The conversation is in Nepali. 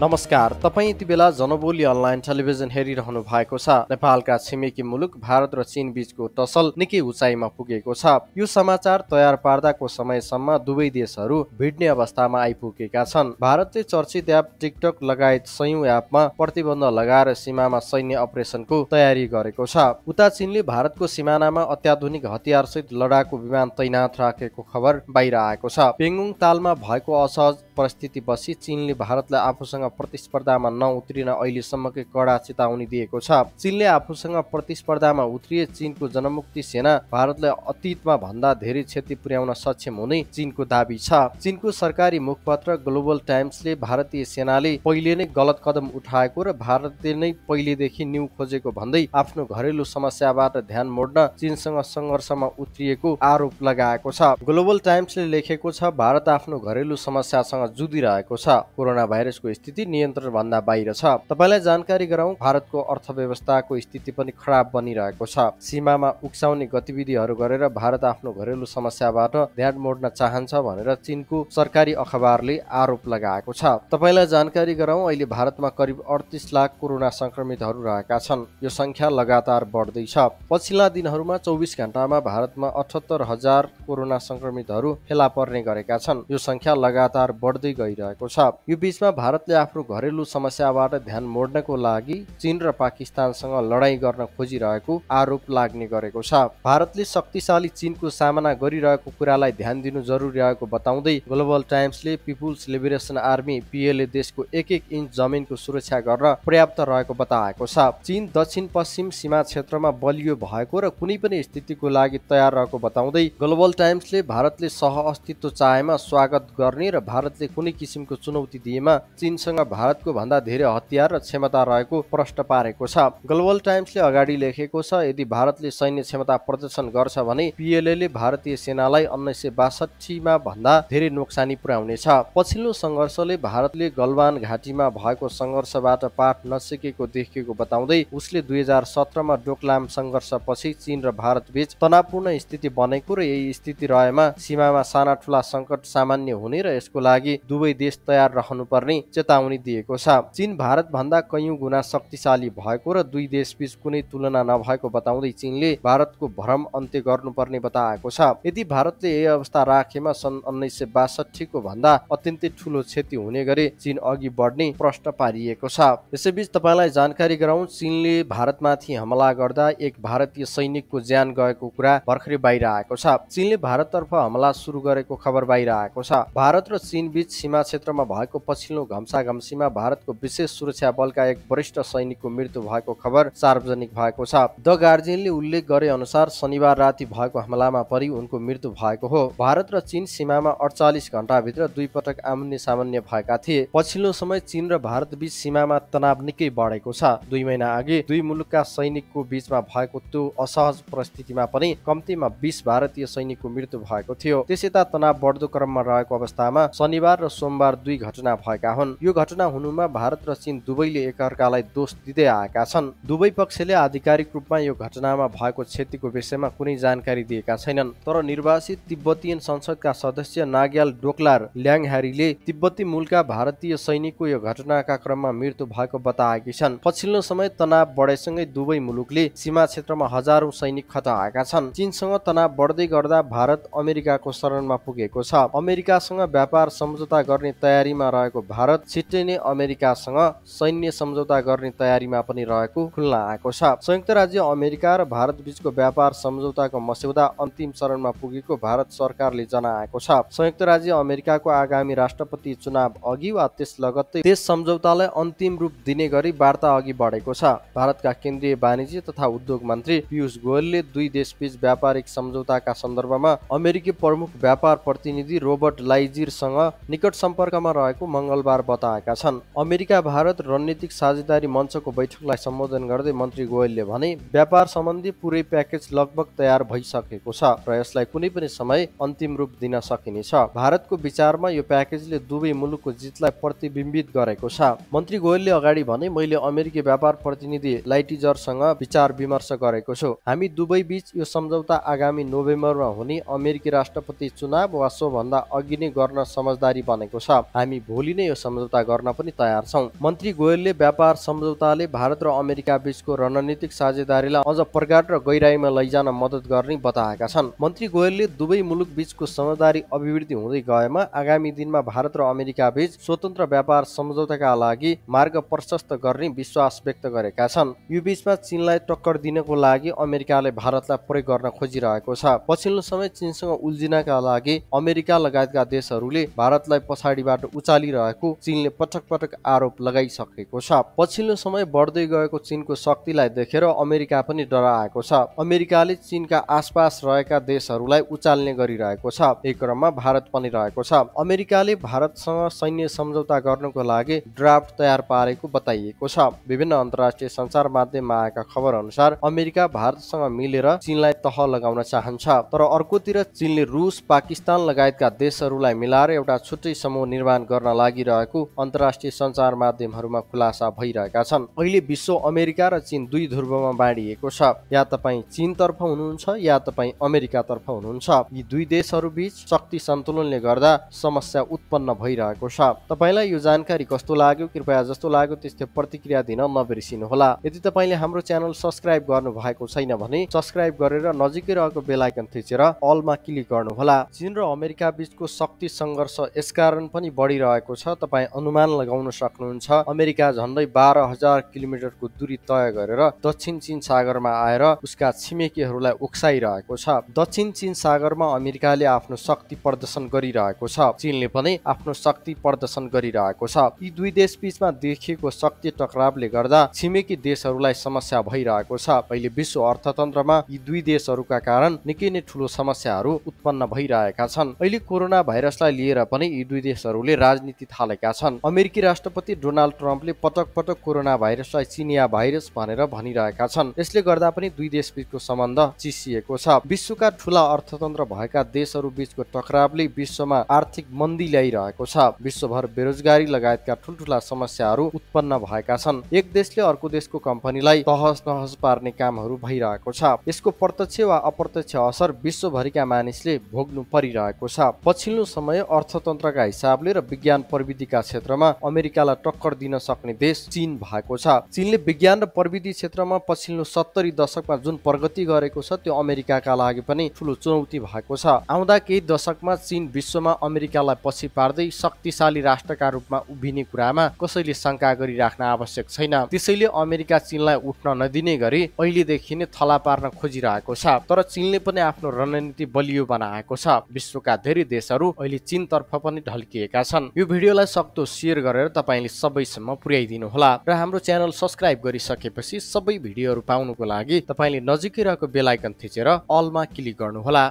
नमस्कार, तपाईँ यति बेला जनबोली अनलाइन टेलिभिजन हेरिरहनु भएको छ। नेपालका छिमेकी मुलुक भारत र चीन बीचको टसल निकै उचाइमा पुगेको छ। यो समाचार तयार पार्दाको समयसम्म दुवै देशहरू भिड्ने अवस्थामा आइपुगेका छन्। भारतले चर्चित एप टिकटक लगायत सयौं एपमा प्रतिबन्ध लगाएर सीमामा सैन्य अपरेसनको तयारी गरेको छ। उता चीनले भारतको सिमानामा अत्याधुनिक हतियारसहित लडाकु विमान तैनात राखेको खबर बाहिर आएको छ। पेङगुङ तालमा भएको असहज परिस्थितिपछि चीनले भारतलाई आफूसँग प्रतिस्पर्धामा नउत्रिन अहिलेसम्मकै कडा चेतावनी दिएको छ। चीनले आफूसँग प्रतिस्पर्धामा उत्रिए चीनको जनमुक्ति सेना भारतलाई अतीतमा भन्दा धेरै क्षति पुर्याउन सक्षम हुने चीनको दाबी छ। चीनको सरकारी मुखपत्र ग्लोबल टाइम्सले भारतीय सेनाले पहिले नै गलत कदम उठाएको र भारतले नै पहिलेदेखि न्यू खोजेको भन्दै आफ्नो घरेलु समस्याबाट ध्यान मोड्न चीनसँग सङ्घर्षमा उत्रिएको आरोप लगाएको छ। ग्लोबल टाइम्सले लेखेको छ, भारत आफ्नो घरेलु समस्यासँग जुधिरहेको छ। कोरोना भाइरसको स्थिति नियन्त्रण भन्दा बाहिर छ। तपाईलाई जानकारी गराउँ, भारतको अर्थव्यवस्थाको स्थिति पनि खराब बनिरहेको छ। सीमामा उक्साउने गतिविधिहरू गरेर भारत आफ्नो घरेलु समस्याबाट ध्यान मोड्न चाहन्छ भनेर चीनको सरकारी अखबारले आरोप लगाएको छ। तपाईलाई जानकारी गराउँ, अहिले भारतमा करिब 38 लाख कोरोना संक्रमितहरू रहेका छन्। यो संख्या लगातार बढ्दैछ। पछिल्ला दिनहरूमा 24 घण्टामा भारतमा 78,000 कोरोना संक्रमितहरू फेला पर्ने गरेका छन्। यो संख्या लगातार बढ्दै गइरहेको छ। यो बीचमा भारतले आफ्नो घरेलु समस्याबाट ध्यान मोड्नको लागि चीन र पाकिस्तानसँग लडाईँ गर्न खोजिरहेको आरोप लाग्ने गरेको छ। भारतले शक्तिशाली चीनको सामना गरिरहेको कुरालाई ध्यान दिनु जरुरी रहेको बताउँदै ग्लोबल टाइम्सले पिपुल्स लिबरेसन आर्मी PLA देशको एक इन्च जमिनको सुरक्षा गर्न पर्याप्त रहेको बताएको छ। चीन दक्षिण पश्चिम सीमा क्षेत्रमा बलियो भएको र कुनै पनि स्थितिको लागि तयार रहेको बताउँदै ग्लोबल टाइम्सले भारतले सह-अस्तित्व चाहेमा स्वागत गर्ने र भारतले कुनै किसिमको चुनौती दिएमा चीनसँग भारतको भन्दा धेरै हतियार र क्षमता रहेको प्रश्न पारेको छ। ग्लोबल टाइम्सले अगाडि लेखेको छ, यदि भारतले सैन्य क्षमता प्रदर्शन गर्छ भने PLA ले भारतीय सेनालाई 1962 मा भन्दा धेरै नोक्सानी पुर्याउनेछ। पछिल्लो सङ्घर्षले भारतले गलवान घाटीमा भएको सङ्घर्षबाट पाठ नसिकेको देखिएको बताउँदै उसले 2017 मा डोकलाम सङ्घर्षपछि चीन र भारत बीच तनावपूर्ण स्थिति बनेको र यही स्थिति रहेमा सीमामा साना ठुला सङ्कट सामान्य हुने र यसको लागि दुवै देश तयार रहनुपर्ने चेतावनी दिएको छ। चीन भारत भन्दा कैयौं गुणा शक्तिशाली भएको र दुई देशबीच कुनै तुलना नभएको बताउँदै चीनले भारतको भ्रम अन्त्य गर्नुपर्ने बताएको छ। यदि भारतले यही अवस्था राखेमा सन् 1962 को भन्दा अत्यन्तै ठूलो क्षति हुने गरी चीन अघि बढ्ने प्रश्न पारिएको छ। यसैबीच तपाईलाई जानकारी गराउँ, चीनले भारतमाथि हमला गर्दा एक भारतीय सैनिकको ज्यान गएको कुरा भर्खरै बाहिर आएको छ। चीनले भारततर्फ हमला सुरु गरेको खबर बाहिर आएको छ। भारत र चीन बीच सीमा क्षेत्रमा भएको पछिल्लो घम्साघम्सीमा भारतको विशेष सुरक्षा बलका एक वरिष्ठ सैनिकको मृत्यु भएको खबर सार्वजनिक भएको छ। द गार्जियनले उल्लेख गरे अनुसार शनिबार राति भएको हमलामा परि उनको मृत्यु भएको हो। भारत र चीन सीमामा 48 घण्टाभित्र दुई पटक आमने सामान्य भएका थिए। पछिल्लो समय चीन र भारत बीच सीमामा तनाव निकै बढेको छ। 2 महिना अघि दुई मुलुकका सैनिकको बीचमा भएको त्यो असहज परिस्थितिमा पनि कम्तीमा 20 भारतीय सैनिकको मृत्यु भएको थियो। त्यसयता तनाव बढ्दो क्रममा रहेको अवस्थामा शनिबार र सोमबार दुई घटना भएका हुन्। यो घटना हुनुमा भारत र चीन दुवैले एकअर्कालाई दोष दिँदै आएका छन्। दुवै पक्षले आधिकारिक रूपमा यो घटनामा भएको क्षतिको विषयमा कुनै जानकारी दिएका छैनन्। तर निर्वासित तिब्बतीयन संसदका सदस्य नाग्याल डोक्लार ल्याङहारीले तिब्बती मूलका भारतीय सैनिकको यो घटनाका क्रममा मृत्यु भएको बताएकी छन्। पछिल्लो समय तनाव बढेसँगै दुवै मुलुकले सीमा क्षेत्रमा हजारौं सैनिक खटाएका छन्। चीनसँग तनाव बढ्दै गर्दा भारत अमेरिकाको शरणमा पुगेको छ। अमेरिकासँग व्यापार सम्झौता गर्ने तयारीमा रहेको भारत छिट्टै नै अमेरिकासँग सैन्य सम्झौता गर्ने तयारीमा पनि रहेको खुल्न आएको छ। संयुक्त राज्य अमेरिका र भारत बीचको व्यापार सम्झौताको मस्यौदा अन्तिम चरणमा पुगेको भारत सरकारले जनाएको छ। संयुक्त राज्य अमेरिकाको आगामी राष्ट्रपति चुनाव अघि वा त्यस लगत्तै त्यस सम्झौतालाई अन्तिम रूप दिने गरी वार्ता अघि बढेको छ। भारतका केन्द्रीय वाणिज्य तथा उद्योग मन्त्री पीयूष गोयलले दुई देशबीच व्यापारिक सम्झौताका सन्दर्भमा अमेरिकी प्रमुख व्यापार प्रतिनिधि रोबर्ट लाइजिरसँग निकट सम्पर्कमा रहेको मंगलबार बताएका छन्। अमेरिका भारत रणनीतिक साझेदारी मञ्चको बैठकलाई सम्बोधन गर्दै मन्त्री गोयलले भने, व्यापार सम्बन्धी पुरै प्याकेज लगभग तयार भइसकेको छ र यसलाई कुनै पनि समय अन्तिम रूप दिन सकिनेछ। भारतको विचारमा यो प्याकेजले दुवै मुलुकको जितलाई प्रतिबिम्बित गरेको छ। मन्त्री गोयलले अगाडि भने, मैले अमेरिकी व्यापार प्रतिनिधि लाइटिजरसँग विचार विमर्श गरेको छु। हामी दुवै बीच यो सम्झौता आगामी नोभेम्बरमा हुने अमेरिकी राष्ट्रपति चुनाव वा सोभन्दा अघि नै गर्न समझदारी बनेको छ। हामी भोलि नै यो सम्झौता गर्न पनि तयार छौं। मन्त्री गोयलले व्यापार सम्झौताले भारत र अमेरिका बीचको रणनीतिक साझेदारीलाई अझ प्रगाढ र गहिराईमा लैजान मद्दत गर्ने बताएका छन्। मन्त्री गोयलले दुवै मुलुक बीचको समझदारी अभिवृद्धि हुँदै गएमा आगामी दिनमा भारत र अमेरिका बीच स्वतन्त्र व्यापार सम्झौताका लागि मार्ग प्रशस्त गर्ने विश्वास व्यक्त गरेका छन्। यो बीचमा चीनलाई टक्कर दिनको लागि अमेरिकाले भारतलाई प्रयोग गर्न खोजिरहेको छ। पछिल्लो समय चीनसँग उल्झिनका लागि अमेरिका लगायतका देशहरूले भारतलाई पछाडिबाट उचालिरहेको चीनले पटक पटक आरोप लगाइसकेको छ। पछिल्लो समय बढ्दै गएको चीनको शक्तिलाई देखेर अमेरिका पनि डराएको छ। अमेरिकाले चीनका आसपास रहेका देशहरूलाई उचाल्ने गरिरहेको छ। यही क्रममा भारत पनि रहेको छ। अमेरिकाले भारतसँग सैन्य सम्झौता गर्नको लागि ड्राफ्ट तयार पारेको बताइएको छ। विभिन्न अन्तर्राष्ट्रिय सञ्चार माध्यममा आएका खबर अनुसार अमेरिका भारतसँग मिलेर चीनलाई तह लगाउन चाहन्छ। तर अर्कोतिर चीनले रुस, पाकिस्तान लगायतका देशहरूलाई मिलाएर एउटा छुट्टै समूह निर्माण गर्न लागिरहेको अन्तर्राष्ट्रिय सञ्चार माध्यमहरूमा खुलासा भइरहेका छन्। अहिले विश्व अमेरिका र चीन दुई ध्रुवमा बाँडिएको छ। या तपाईँ चीनतर्फ हुनुहुन्छ या तपाईँ अमेरिकातर्फ हुनुहुन्छ। यी दुई देशहरू बीच शक्ति सन्तुलनले गर्दा समस्या उत्पन्न भइरहेको छ। तपाईलाई यो जानकारी कस्तो लाग्यो? कृपया जस्तो लाग्यो त्यस्तै प्रतिक्रिया दिन नबिर्सिनुहोला। यदि तपाईले हाम्रो च्यानल सब्स्क्राइब गर्नु भएको छैन भने सब्स्क्राइब गरेर नजिकै रहेको बेल आइकन थिचेर अलमा क्लिक गर्नुहोला। चीन र अमेरिका बीचको शक्ति सङ्घर्ष यसकारण पनि बढिरहेको छ। तपाईँ अनुमान लगाउन सक्नुहुन्छ अमेरिका झन्डै 12,000 किलोमिटरको दूरी तय गरेर दक्षिण चीन सागरमा आएर उसका छिमेकीहरूलाई उक्साइरहेको छ। दक्षिण चीन सागरमा अमेरिकाले आफ्नो शक्ति प्रदर्शन गरिरहेको छ। चीनले पनि आफ्नो शक्ति प्रदर्शन गरिरहेको छ। यी दुई देश बीचमा देखिएको शक्ति टकरावले गर्दा छिमेकी देशहरूलाई समस्या भइरहेको छ। अहिले विश्व अर्थतन्त्रमा यी दुई देशहरूका कारण निकै नै ठूलो समस्याहरू उत्पन्न भइरहेका छन्। अहिले कोरोना भाइरसलाई लिएर पनि यी दुई देशहरूले राजनीति थालेका छन्। अमेरिकी राष्ट्रपति डोनाल्ड ट्रम्पले पटक पटक कोरोना भाइरसलाई चिनिया भाइरस भनेर भनिरहेका छन्। यसले गर्दा पनि दुई देश बीचको सम्बन्ध चिसिएको छ। विश्वका ठूला अर्थतन्त्र भएका देशहरू बीचको टकरावले विश्वमा आर्थिक मन्दी ल्याइरहेको छ। विश्वभर बेरोजगारी लगायतका ठूल्ठूला समस्याहरू उत्पन्न भएका छन्। एक देशले अर्को देशको कम्पनीलाई तहस नहस पार्ने कामहरू भइरहेको छ। यसको प्रत्यक्ष वा अप्रत्यक्ष असर विश्वभरिका मानिसले भोग्नु परिरहेको छ। पछिल्लो समय अर्थतन्त्रका हिसाबले र विज्ञान प्रविधिका क्षेत्रमा अमेरिकालाई टक्कर दिन सक्ने देश चीन भएको छ। चीनले विज्ञान र प्रविधि क्षेत्रमा पछिल्लो 70 दशकमा जुन प्रगति गरेको छ त्यो अमेरिकाका लागि पनि ठूलो चुनौती भएको छ। आउँदा केही दशकमा चीन विश्वमा अमेरिकालाई पछि पार्दै शक्तिशाली राष्ट्रका रूपमा उभिने कुरामा कसैले शंका गरिराख्न आवश्यक छैन। त्यसैले अमेरिका चीनलाई उठ्न नदिने गरी अहिलेदेखि नै थला पार्न खोजिरहेको छ। तर चीनले पनि आफ्नो रणनीति बलियो बनाएको छ। विश्वका धेरै देशहरू अहिले चीनतर्फ पनि ढल्किएका छन्। यो भिडियोलाई सक्दो शेयर गरेर तपाईले सबैसम्म पुर्याइदिनु होला र हाम्रो च्यानल सब्स्क्राइब गरिसकेपछि सबै भिडियोहरू पाउनुको लागि तपाईले नजिकै रहेको बेल आइकन थिचेर अलमा क्लिक गर्नुहोला।